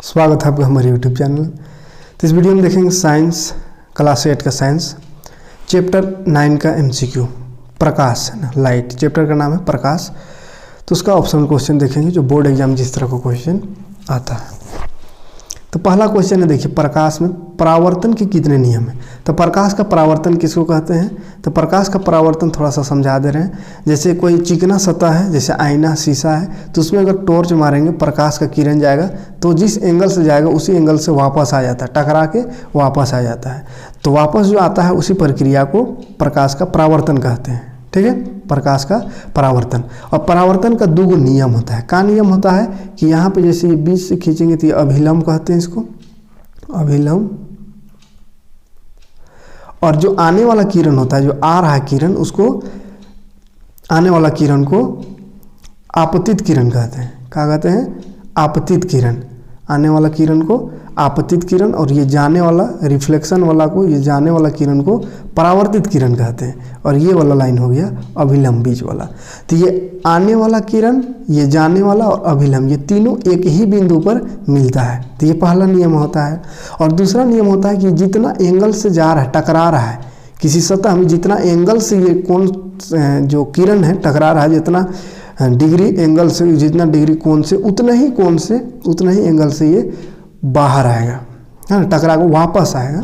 स्वागत है आपका हमारे YouTube चैनल। तो इस वीडियो में देखेंगे साइंस क्लास 8 का साइंस चैप्टर 9 का MCQ प्रकाश है ना, लाइट। चैप्टर का नाम है प्रकाश। तो उसका ऑप्शनल क्वेश्चन देखेंगे जो बोर्ड एग्जाम जिस तरह का क्वेश्चन आता है। तो पहला क्वेश्चन है, देखिए प्रकाश में परावर्तन के कितने नियम हैं। तो प्रकाश का परावर्तन किसको कहते हैं। तो प्रकाश का परावर्तन थोड़ा सा समझा दे रहे हैं। जैसे कोई चिकना सतह है, जैसे आईना शीशा है, तो उसमें अगर टॉर्च मारेंगे प्रकाश का किरण जाएगा तो जिस एंगल से जाएगा उसी एंगल से वापस आ जाता है, टकरा के वापस आ जाता है। तो वापस जो आता है उसी प्रक्रिया को प्रकाश का परावर्तन कहते हैं। ठीक है, प्रकाश का परावर्तन। और परावर्तन का दो नियम होता है। क्या नियम होता है कि यहाँ पे जैसे ये बीच से खींचेंगे तो ये अभिलंब कहते हैं, इसको अभिलंब। और जो आने वाला किरण होता है, जो आ रहा है किरण, उसको आने वाला किरण को आपतित किरण कहते हैं। क्या कहते हैं? आपतित किरण। आने वाला किरण को आपतित किरण और ये जाने वाला रिफ्लेक्शन वाला को, ये जाने वाला किरण को परावर्तित किरण कहते हैं। और ये वाला लाइन हो गया अभिलंब, बीच वाला। तो ये आने वाला किरण, ये जाने वाला और अभिलंब, ये तीनों एक ही बिंदु पर मिलता है। तो ये पहला नियम होता है। और दूसरा नियम होता है कि जितना एंगल से जा रहा है, टकरा रहा है किसी सतह में, जितना एंगल से ये कोण जो किरण है टकरा रहा है, जितना डिग्री एंगल से, जितना डिग्री कोण से, उतना ही एंगल से ये बाहर आएगा, है ना, टकरा को वापस आएगा।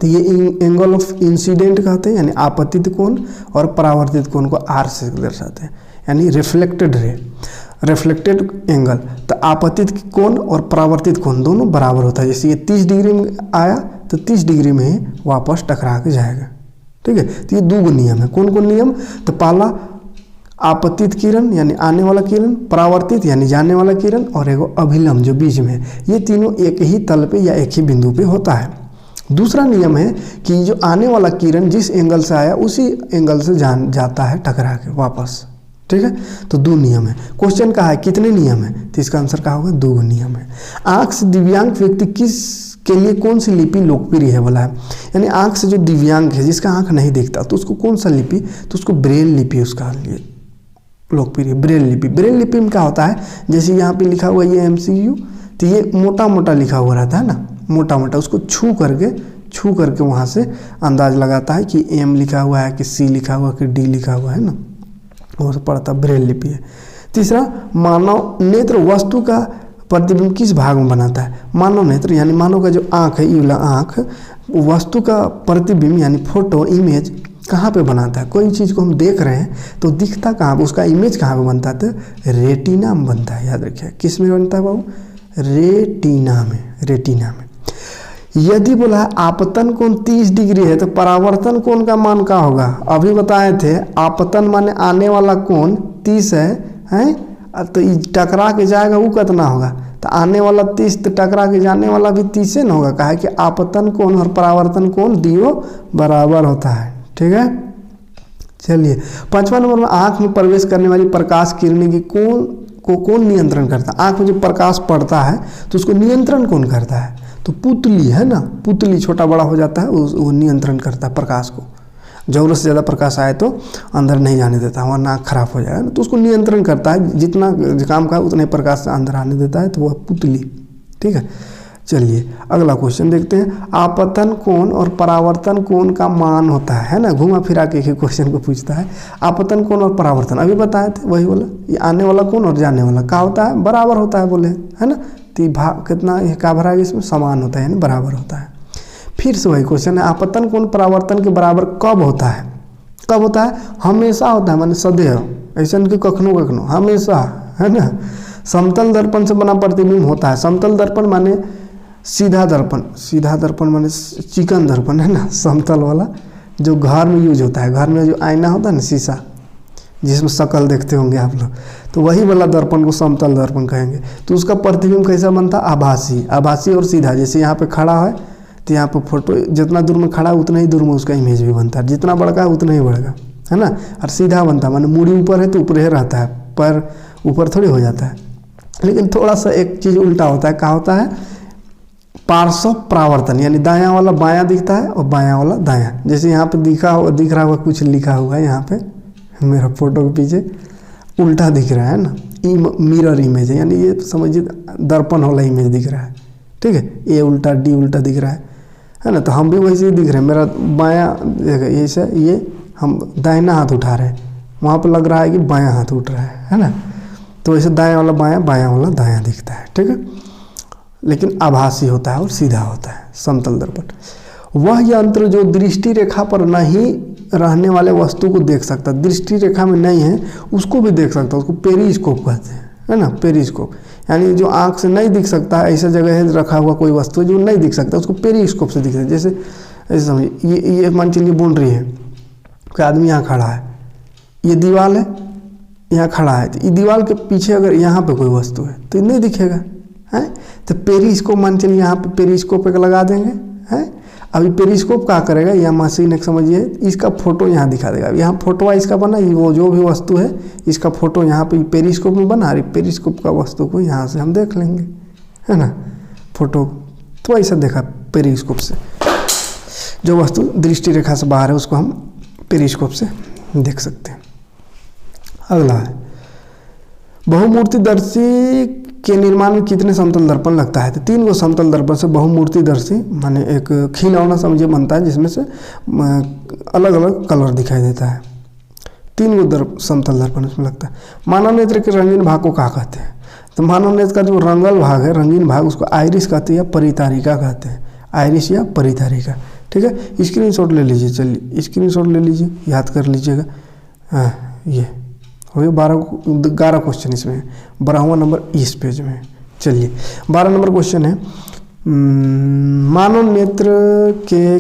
तो ये एंगल ऑफ इंसिडेंट कहते हैं, यानी आपतित कोण, और परावर्तित कोण को आर से दर्शाते हैं, यानी रिफ्लेक्टेड रे, रिफ्लेक्टेड एंगल। तो आपतित कोण और परावर्तित कोण दोनों बराबर होता है। जैसे ये 30 डिग्री में आया तो 30 डिग्री में ही वापस टकरा के जाएगा। ठीक है, तो ये दो नियम है। कौन कौन नियम? तो पहला आपतित किरण यानी आने वाला किरण, परावर्तित यानी जाने वाला किरण, और एगो अभिलंब जो बीच में है। ये तीनों एक ही तल पे या एक ही बिंदु पे होता है। दूसरा नियम है कि जो आने वाला किरण जिस एंगल से आया उसी एंगल से जाता है टकरा के वापस। ठीक है, तो दो नियम है। क्वेश्चन का है कितने नियम है, तो इसका आंसर क्या होगा? दो नियम है। आंख से दिव्यांग व्यक्ति के लिए कौन सी लिपि लोकप्रिय है बोला है। यानी आंख से जो दिव्यांग है, जिसका आंख नहीं देखता, तो उसको कौन सा लिपि, तो उसको ब्रेल लिपि उसका लिए लोकप्रिय, ब्रेल लिपि। ब्रेल लिपि में क्या होता है, जैसे यहाँ पे लिखा हुआ ये MCQ, तो ये मोटा मोटा लिखा हुआ रहता है ना, मोटा मोटा, उसको छू करके वहाँ से अंदाज लगाता है कि M लिखा हुआ है कि C लिखा हुआ कि D लिखा हुआ है ना, वो सब पढ़ता ब्रेल लिपि है। तीसरा, मानव नेत्र वस्तु का प्रतिबिंब किस भाग में बनाता है। मानव नेत्र यानी मानव का जो आँख है, ये वाला आँख वस्तु का प्रतिबिंब यानी फोटो, इमेज कहाँ पे बनाता है। कोई चीज़ को हम देख रहे हैं तो दिखता कहाँ पे, उसका इमेज कहाँ पे बनता है, तो रेटिना में बनता है। याद रखिए, किस में बनता है बाबू? रेटिना में, रेटिना में। यदि बोला आपतन कोण 30 डिग्री है तो परावर्तन कोण का मान क्या होगा। अभी बताए थे आपतन माने आने वाला कोण 30 है तो टकरा के जाएगा वो कितना होगा, तो आने वाला 30 तो टकरा के जाने वाला भी 30 न होगा। कहा है कि आपतन कोण और परावर्तन कोण दियो बराबर होता है। ठीक है, चलिए 5वां नंबर में, आंख में प्रवेश करने वाली प्रकाश किरणें की कौन नियंत्रण करता है। आंख में जो प्रकाश पड़ता है तो उसको नियंत्रण कौन करता है, तो पुतली है ना, पुतली छोटा बड़ा हो जाता है, वो नियंत्रण करता है प्रकाश को। जरूरत से ज़्यादा प्रकाश आए तो अंदर नहीं जाने देता, वरना आँख खराब हो जाएगा ना, तो उसको नियंत्रण करता है। जितना काम का उतने प्रकाश से अंदर आने देता है, तो वह पुतली। ठीक है, चलिए अगला क्वेश्चन देखते हैं। आपतन कोण और परावर्तन कोण का मान होता है ना, घुमा फिरा के एक क्वेश्चन को पूछता है। आपतन कोण और परावर्तन अभी बताए थे, वही बोला, ये आने वाला कोण और जाने वाला क्या होता है, बराबर होता है बोले, है ना। तो भाग कितना क्या भरा है, इसमें समान होता है यानी बराबर होता है। फिर से वही क्वेश्चन है, आपतन कोण परावर्तन के बराबर कब होता है। कब होता है? हमेशा होता है, माने सदैव, ऐसा कि कखनो कखनो, हमेशा, है ना। समतल दर्पण से बना प्रतिबिंब होता है। समतल दर्पण माने सीधा दर्पण, सीधा दर्पण माने चिकन दर्पण, है ना, समतल वाला जो घर में यूज होता है। घर में जो आईना होता है ना, शीशा, जिसमें शक्ल देखते होंगे आप लोग, तो वही वाला दर्पण को समतल दर्पण कहेंगे। तो उसका प्रतिबिंब कैसा बनता है? आभासी, आभासी और सीधा। जैसे यहाँ पे खड़ा है तो यहाँ पे फोटो जितना दूर में खड़ा है उतना ही दूर में उसका इमेज भी बनता है, जितना बड़का है उतना ही बड़का, है ना। और सीधा बनता है, माने मूड़ी ऊपर है तो ऊपर ही रहता है, पर ऊपर थोड़ी हो जाता है। लेकिन थोड़ा सा एक चीज़ उल्टा होता है। क्या होता है? पार्श्व परावर्तन, यानी दायां वाला बायां दिखता है और बायां वाला दायां। जैसे यहाँ पे दिख रहा होगा कुछ लिखा हुआ है यहाँ पे मेरा फोटो के पीछे, उल्टा दिख रहा है ना, मिरर इमेज है, यानी ये समझिए दर्पण वाला इमेज दिख रहा है, ठीक है। ए उल्टा डी उल्टा दिख रहा है ना। तो हम भी वैसे ही दिख रहे हैं, मेरा बायां ऐसा, ये हम दाहिना हाथ उठा रहे हैं, वहाँ पर लग रहा है कि बायां हाथ उठ रहा है ना। तो ऐसे दाएं वाला बायां, बायां वाला दायां दिखता है, ठीक है। लेकिन आभासी होता है और सीधा होता है समतल दर्पण। वह यंत्र जो दृष्टि रेखा पर नहीं रहने वाले वस्तु को देख सकता, दृष्टि रेखा में नहीं है उसको भी देख सकता, उसको पेरिस्कोप कहते हैं, है ना। पेरिस्कोप यानी जो आँख से नहीं दिख सकता, ऐसा जगह है रखा हुआ कोई वस्तु जो नहीं दिख सकता, उसको पेरिस्कोप से दिखता है। जैसे ऐसे समझिए, ये मान चलिए बाउंड्री है, कोई आदमी यहाँ खड़ा है, ये दीवार है, यहाँ खड़ा है, तो ये दीवार के पीछे अगर यहाँ पे कोई वस्तु है तो नहीं दिखेगा, है। तो पेरिस्कोप मान चलिए यहाँ पे पेरिस्कोप एक लगा देंगे, है। अभी पेरिस्कोप क्या करेगा, यह मशीन एक समझिए, इसका फोटो यहाँ दिखा देगा। यहाँ फोटो इसका बना, वो जो भी वस्तु है इसका फोटो यहाँ पे पेरिस्कोप में बना रही, पेरिस्कोप का वस्तु को यहाँ से हम देख लेंगे, है ना, फोटो। तो ऐसा देखा पेरिस्कोप से, जो वस्तु दृष्टि रेखा से बाहर है उसको हम पेरिस्कोप से देख सकते हैं। अगला है, बहुमूर्तिदर्शी के निर्माण में कितने समतल दर्पण लगता है। तो 3 गो समतल दर्पण से बहुमूर्तिदर्शी माने एक खिलौना समझिए बनता है, जिसमें से अलग अलग कलर दिखाई देता है। 3 गो समतल दर्पण उसमें लगता है। मानव नेत्र के रंगीन भाग को क्या कहते हैं। तो मानव नेत्र का जो रंगल भाग है, रंगीन भाग, उसको आइरिस कहते हैं या परितारिका कहते हैं, आइरिस या परितारिका, ठीक है। स्क्रीनशॉट ले लीजिए, चलिए स्क्रीनशॉट ले लीजिए, याद कर लीजिएगा। हाँ, ये हो गया 11 क्वेश्चन इसमें है, 12वां नंबर इस पेज में। चलिए 12 नंबर क्वेश्चन है, मानव नेत्र के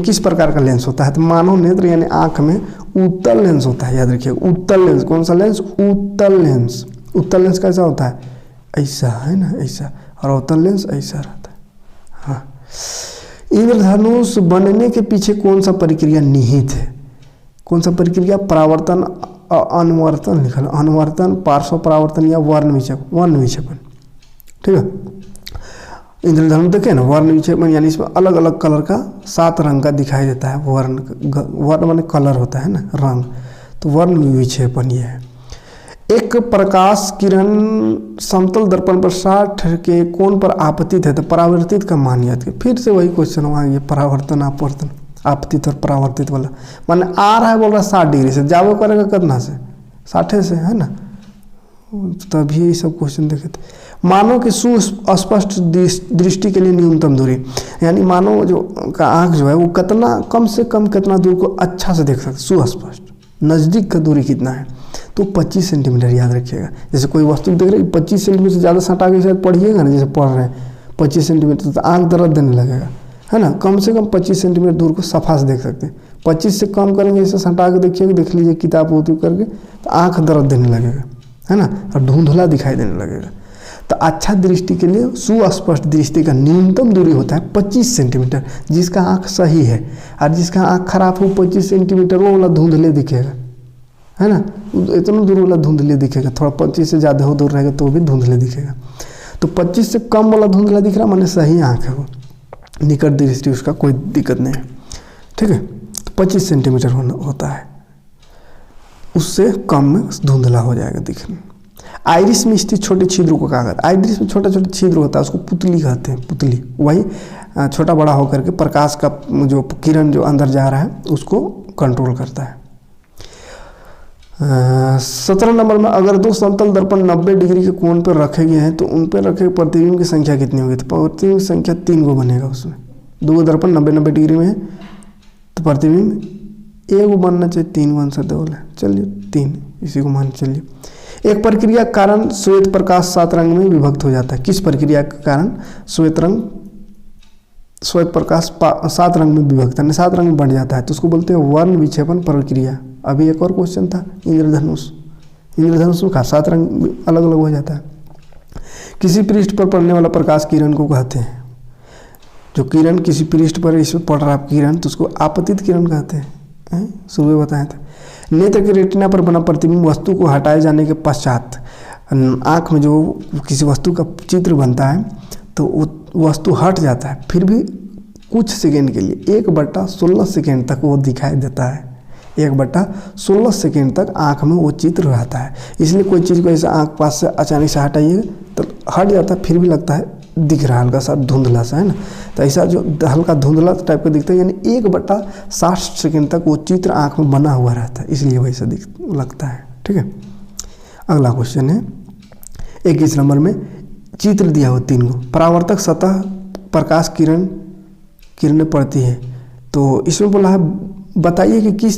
किस प्रकार का लेंस होता है। तो मानव नेत्र यानी आँख में उत्तल लेंस होता है, याद रखिए उत्तल लेंस। कौन सा लेंस, उत्तल लेंस। उत्तल लेंस कैसा होता है, ऐसा, है ना, ऐसा, और अवतल लेंस ऐसा रहता है। हाँ, इंद्रधनुष बनने के पीछे कौन सा प्रक्रिया निहित है। कौन सा प्रक्रिया, परावर्तन, अनुवर्तन लिखा है, अनुवर्तन, पार्श्व परावर्तन या वर्ण विक्षेपण, ठीक है। इंद्रधनुष देखे ना, वर्ण विक्षेपण यानी इसमें अलग अलग कलर का 7 रंग का दिखाई देता है। वर्ण माने कलर होता है ना, रंग, तो वर्ण विक्षेपण ये है। एक प्रकाश किरण समतल दर्पण पर 60 के कोण पर आपतित है, तो परावर्तित का मान याद करें। फिर से वही क्वेश्चन हुआ, ये परावर्तन अपवर्तन, आपतित और परावर्तित वाला। माने आ रहा है बोल रहा 60 डिग्री से, जाओ करेगा कितना से, 60 से, है ना। तभी ये सब क्वेश्चन देखे थे। मानव की सुस्पष्ट दृष्टि के लिए न्यूनतम दूरी, यानी मानव जो का आँख जो है वो कितना कम से कम कितना दूर को अच्छा से देख सकते, सुस्पष्ट, नज़दीक का दूरी कितना है, तो 25 सेंटीमीटर याद रखिएगा। जैसे कोई वस्तु देख रहे 25 सेंटीमीटर से ज़्यादा सटा के शायद पढ़िएगा ना, जैसे पढ़ रहे हैं 25 सेंटीमीटर, तो आँख दर्द देने लगेगा, है ना। कम से कम 25 सेंटीमीटर दूर को सफा से देख सकते हैं। 25 से कम करेंगे, इसे सटा के देखिएगा, देख लीजिए किताब होती करके, तो आँख दर्द देने लगेगा, है ना, और धुंधला दिखाई देने लगेगा। तो अच्छा दृष्टि के लिए सुस्पष्ट दृष्टि का न्यूनतम दूरी होता है 25 सेंटीमीटर, जिसका आँख सही है। और जिसका आँख खराब हो 25 सेंटीमीटर, वो वाला धुंधले दिखेगा, है ना, इतना दूर वाला धुंधले दिखेगा। थोड़ा 25 से ज़्यादा हो दूर रहेगा तो भी धुंधले दिखेगा। तो 25 से कम वाला धुंधला दिख रहा माने सही आँख है वो, निकट दृष्टि उसका कोई दिक्कत नहीं है, ठीक है। तो 25 सेंटीमीटर होता है, उससे कम में धुंधला हो जाएगा दिखने। आइरिस में स्थित छोटे छिद्रों को कहा जाता है। आइरिस में छोटा छोटा छिद्र होता है, उसको पुतली कहते हैं, पुतली। वही छोटा बड़ा होकर के प्रकाश का जो किरण जो अंदर जा रहा है उसको कंट्रोल करता है। 17 नंबर में, अगर 2 समतल दर्पण 90 डिग्री के कोण पर रखे गए हैं तो उन पर रखे प्रतिबिंब की संख्या कितनी होगी। तो प्रतिबिंब की संख्या 3 गो बनेगा उसमें। 2 दर्पण 90 डिग्री में है तो प्रतिबिंब 1 बनना चाहिए, 3 आंसर दे बोला, चलिए 3 इसी को मान चलिए। एक प्रक्रिया के कारण श्वेत प्रकाश 7 रंग में विभक्त हो जाता है। किस प्रक्रिया के कारण श्वेत प्रकाश 7 रंग में विभक्त है, 7 रंग में बढ़ जाता है, तो उसको बोलते हैं वर्ण विक्षेपण प्रक्रिया। अभी एक और क्वेश्चन था इंद्रधनुष में का 7 रंग अलग अलग हो जाता है। किसी पृष्ठ पर पड़ने वाला प्रकाश किरण को कहते हैं। जो किरण किसी पृष्ठ पर इस पड़ रहा किरण, तो उसको आपतित किरण कहते हैं, शुरू में बताया था। नेत्र के रेटिना पर बना प्रतिबिंब वस्तु को हटाए जाने के पश्चात आँख में जो किसी वस्तु का चित्र बनता है तो वो वस्तु हट जाता है, फिर भी कुछ सेकेंड के लिए 1/16 सेकेंड तक वो दिखाई देता है। 1/16 सेकेंड तक आँख में वो चित्र रहता है। इसलिए कोई चीज़ को ऐसे आँख पास से अचानक से हटाइए तो हट जाता है, फिर भी लगता है दिख रहा है हल्का सा धुंधला सा, है ना। तो ऐसा जो हल्का धुंधला टाइप का दिखता है, यानी 1/60 सेकेंड तक वो चित्र आँख में बना हुआ रहता है, इसलिए वैसा लगता है। ठीक है, अगला क्वेश्चन है 21 नंबर में चित्र दिया हो 3 को। परावर्तक सतह प्रकाश किरणें पड़ती है, तो इसमें बोला है बताइए कि किस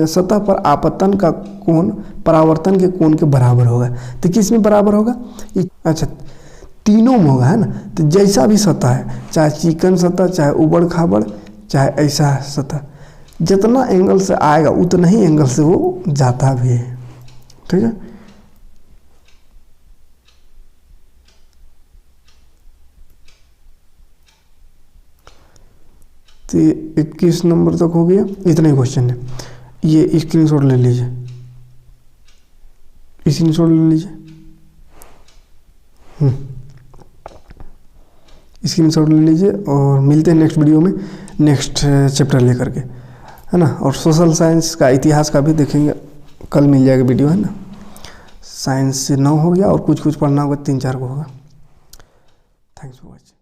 सतह पर आपतन का कोण परावर्तन के कोण के बराबर होगा। तो किस में बराबर होगा? अच्छा, तीनों में होगा, है ना। तो जैसा भी सतह है, चाहे चिकन सतह, चाहे उबड़ खाबड़, चाहे ऐसा सतह, जितना एंगल से आएगा उतना ही एंगल से वो जाता भी है। ठीक है, तो 21 नंबर तक हो गया। इतने ही क्वेश्चन है, ये स्क्रीनशॉट ले लीजिए, स्क्रीनशॉट ले लीजिए, स्क्रीनशॉट ले लीजिए। और मिलते हैं नेक्स्ट वीडियो में नेक्स्ट चैप्टर लेकर के, है ना। और सोशल साइंस का, इतिहास का भी देखेंगे, कल मिल जाएगा वीडियो, है ना। साइंस से 9 हो गया और कुछ पढ़ना होगा, 3-4 को होगा। Thanks for watching.